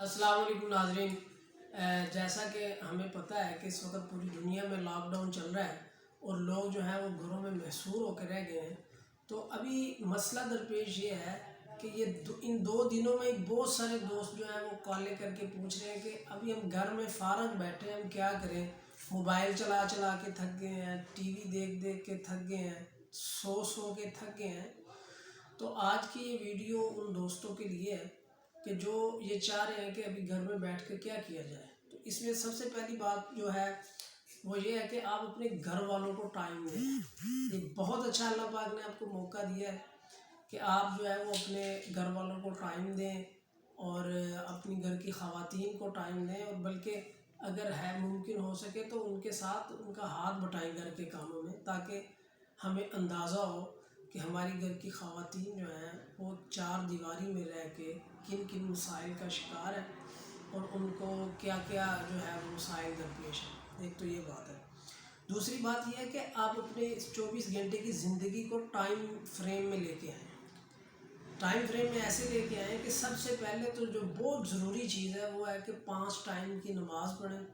السلام علیکم ناظرین۔ جیسا کہ ہمیں پتہ ہے کہ اس وقت پوری دنیا میں لاک ڈاؤن چل رہا ہے اور لوگ جو ہیں وہ گھروں میں محصور ہو کے رہ گئے ہیں، تو ابھی مسئلہ درپیش یہ ہے کہ ان 2 دنوں میں بہت سارے دوست جو ہیں وہ کالیں کر کے پوچھ رہے ہیں کہ ابھی ہم گھر میں فارغ بیٹھے ہیں، ہم کیا کریں؟ موبائل چلا چلا کے تھک گئے ہیں، ٹی وی دیکھ دیکھ کے تھک گئے ہیں، سو سو کے تھک گئے ہیں۔ تو آج کی یہ ویڈیو ان دوستوں کے لیے ہے کہ جو یہ چاہ رہے ہیں کہ ابھی گھر میں بیٹھ کے کیا کیا جائے۔ تو اس میں سب سے پہلی بات جو ہے وہ یہ ہے کہ آپ اپنے گھر والوں کو ٹائم دیں۔ یہ بہت اچھا اللہ پاک نے آپ کو موقع دیا ہے کہ آپ جو ہے وہ اپنے گھر والوں کو ٹائم دیں اور اپنی گھر کی خواتین کو ٹائم دیں، اور بلکہ اگر ہے ممکن ہو سکے تو ان کے ساتھ ان کا ہاتھ بٹائیں گھر کے کاموں میں، تاکہ ہمیں اندازہ ہو کہ ہماری گھر کی خواتین جو ہیں وہ چار دیواری میں رہ کے کن کن مسائل کا شکار ہے اور ان کو کیا کیا جو ہے وہ مسائل درپیش ہیں۔ ایک تو یہ بات ہے۔ دوسری بات یہ ہے کہ آپ اپنے اس 24 گھنٹے کی زندگی کو ٹائم فریم میں لے کے آئیں۔ ٹائم فریم میں ایسے لے کے آئیں کہ سب سے پہلے تو جو بہت ضروری چیز ہے وہ ہے کہ 5 ٹائم کی نماز پڑھیں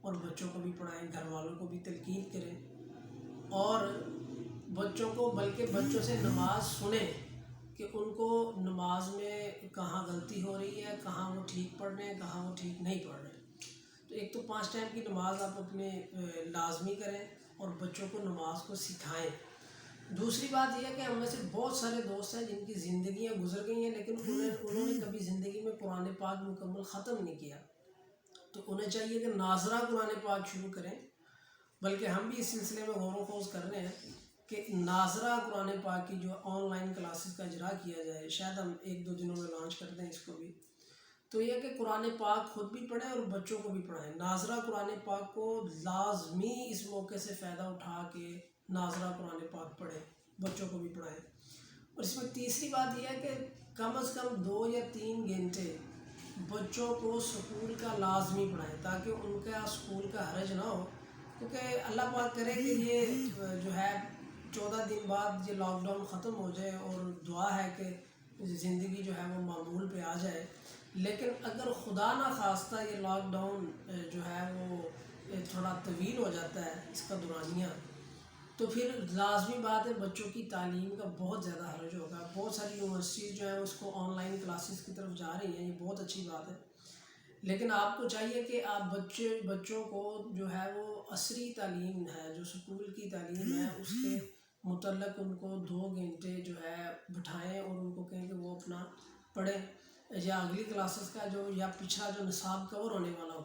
اور بچوں کو بھی پڑھائیں، گھر والوں کو بھی تلقین کریں، اور بچوں کو بلکہ بچوں سے نماز سنیں کہ ان کو نماز میں کہاں غلطی ہو رہی ہے، کہاں وہ ٹھیک پڑھ رہے ہیں، کہاں وہ ٹھیک نہیں پڑھ رہے ہیں۔ تو ایک تو 5 ٹائم کی نماز آپ اپنے لازمی کریں اور بچوں کو نماز کو سکھائیں۔ دوسری بات یہ ہے کہ ہم میں سے بہت سارے دوست ہیں جن کی زندگیاں گزر گئی ہیں لیکن انہوں نے کبھی زندگی میں قرآن پاک مکمل ختم نہیں کیا، تو انہیں چاہیے کہ ناظرہ قرآن پاک شروع کریں۔ بلکہ ہم بھی اس سلسلے میں غور و خوض کر رہے ہیں کہ ناظرہ قرآن پاک کی جو آن لائن کلاسز کا اجرا کیا جائے، شاید ہم 1-2 دنوں میں لانچ کر دیں اس کو بھی۔ تو یہ کہ قرآن پاک خود بھی پڑھیں اور بچوں کو بھی پڑھائیں۔ ناظرہ قرآن پاک کو لازمی اس موقع سے فائدہ اٹھا کے ناظرہ قرآن پاک پڑھیں، بچوں کو بھی پڑھائیں۔ اور اس میں تیسری بات یہ ہے کہ کم از کم 2 یا 3 گھنٹے بچوں کو سکول کا لازمی پڑھائیں تاکہ ان کا سکول کا حرج نہ ہو، کیونکہ اللہ پاک کرے کہ یہ جو ہے 14 دن بعد یہ لاک ڈاؤن ختم ہو جائے، اور دعا ہے کہ زندگی جو ہے وہ معمول پہ آ جائے۔ لیکن اگر خدا نہ خواستہ یہ لاک ڈاؤن جو ہے وہ تھوڑا طویل ہو جاتا ہے اس کا دورانیہ، تو پھر لازمی بات ہے بچوں کی تعلیم کا بہت زیادہ حرج ہوگا۔ بہت ساری یونیورسٹیز جو ہیں اس کو آن لائن کلاسز کی طرف جا رہی ہیں، یہ بہت اچھی بات ہے، لیکن آپ کو چاہیے کہ آپ بچوں کو جو ہے وہ عصری تعلیم ہے، جو سکول کی تعلیم ہے، اس کے متعلق ان کو 2 گھنٹے جو ہے بٹھائیں اور ان کو کہیں کہ وہ اپنا پڑھیں، یا اگلی کلاسز کا جو یا پچھلا جو نصاب کور ہونے والا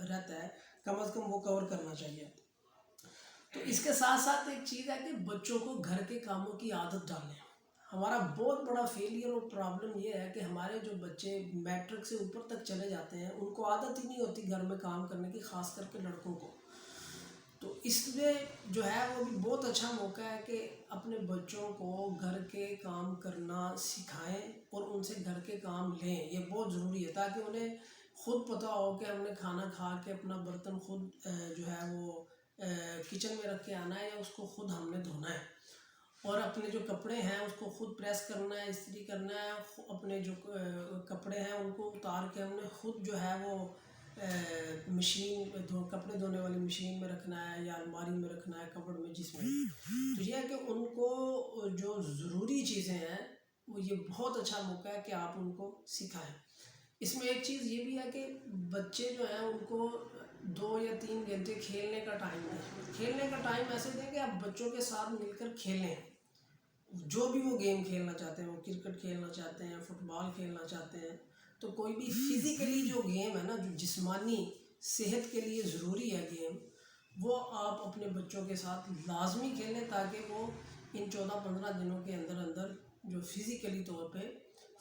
رہتا ہے کم از کم وہ کور کرنا چاہیے۔ تو اس کے ساتھ ساتھ ایک چیز ہے کہ بچوں کو گھر کے کاموں کی عادت ڈالیں۔ ہمارا بہت بڑا فیلئر اور پرابلم یہ ہے کہ ہمارے جو بچے میٹرک سے اوپر تک چلے جاتے ہیں ان کو عادت ہی نہیں ہوتی گھر میں کام کرنے کی، خاص کر کے لڑکوں کو۔ تو اس میں جو ہے وہ بھی بہت اچھا موقع ہے کہ اپنے بچوں کو گھر کے کام کرنا سکھائیں اور ان سے گھر کے کام لیں۔ یہ بہت ضروری ہے تاکہ انہیں خود پتہ ہو کہ ہم نے کھانا کھا کے اپنا برتن خود جو ہے وہ کچن میں رکھ کے آنا ہے، یا اس کو خود ہم نے دھونا ہے، اور اپنے جو کپڑے ہیں اس کو خود پریس کرنا ہے، استری کرنا ہے، اپنے جو کپڑے ہیں ان کو اتار کے ہم نے خود جو ہے وہ کپڑے دھونے والی مشین میں رکھنا ہے یا الماری میں رکھنا ہے، کبڑ میں، جس میں۔ تو یہ ہے کہ ان کو جو ضروری چیزیں ہیں وہ یہ بہت اچھا موقع ہے کہ آپ ان کو سکھائیں۔ اس میں ایک چیز یہ بھی ہے کہ بچے جو ہیں ان کو 2 یا 3 گھنٹے کھیلنے کا ٹائم دیں۔ کھیلنے کا ٹائم ایسے دیں کہ آپ بچوں کے ساتھ مل کر کھیلیں، جو بھی وہ گیم کھیلنا چاہتے ہیں، وہ کرکٹ کھیلنا چاہتے ہیں، فٹ بال کھیلنا چاہتے ہیں، تو کوئی بھی فزیکلی جو گیم ہے نا، جو جسمانی صحت کے لیے ضروری ہے گیم، وہ آپ اپنے بچوں کے ساتھ لازمی کھیلیں تاکہ وہ ان 14-15 دنوں کے اندر اندر جو فزیکلی طور پہ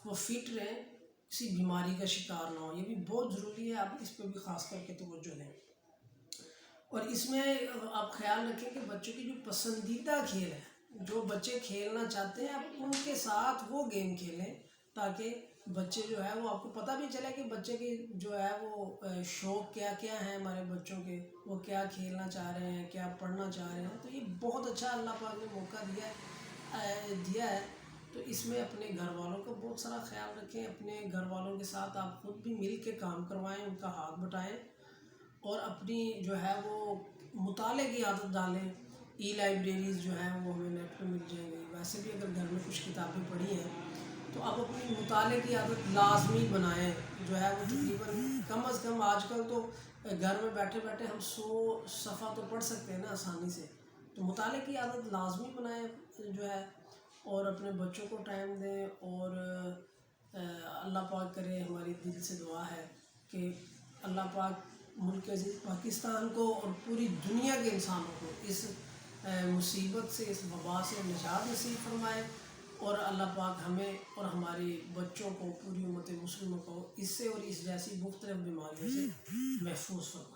وہ فٹ رہیں، کسی بیماری کا شکار نہ ہو۔ یہ بھی بہت ضروری ہے، آپ اس پہ بھی خاص کر کے توجہ دیں۔ اور اس میں آپ خیال رکھیں کہ بچوں کی جو پسندیدہ کھیل ہے، جو بچے کھیلنا چاہتے ہیں، آپ ان کے ساتھ وہ گیم کھیلیں تاکہ بچے جو ہے وہ آپ کو پتہ بھی چلے کہ بچے کی جو ہے وہ شوق کیا کیا ہیں، ہمارے بچوں کے وہ کیا کھیلنا چاہ رہے ہیں، کیا پڑھنا چاہ رہے ہیں۔ تو یہ بہت اچھا اللہ پاک نے موقع دیا ہے تو اس میں اپنے گھر والوں کا بہت سارا خیال رکھیں، اپنے گھر والوں کے ساتھ آپ خود بھی مل کے کام کروائیں، ان کا ہاتھ بٹائیں، اور اپنی جو ہے وہ مطالعے کی عادت ڈالیں۔ ای لائبریریز جو ہیں وہ ہمیں نیٹ پہ مل جائیں گی، ویسے بھی اگر گھر میں کچھ کتابیں پڑھی ہیں تو آپ اپنی مطالعے کی عادت لازمی بنائیں، جو ہے وہ تقریباً کم از کم آج کل تو گھر میں بیٹھے بیٹھے ہم 100 صفحہ تو پڑھ سکتے ہیں نا آسانی سے، تو مطالعے کی عادت لازمی بنائیں جو ہے، اور اپنے بچوں کو ٹائم دیں، اور اللہ پاک کرے، ہماری دل سے دعا ہے کہ اللہ پاک ملک عزیز پاکستان کو اور پوری دنیا کے انسانوں کو اس مصیبت سے، اس وبا سے نجات نصیب فرمائے، اور اللہ پاک ہمیں اور ہمارے بچوں کو، پوری امت مسلموں کو اس سے اور اس جیسی مختلف بیماریوں سے محفوظ فرمائے۔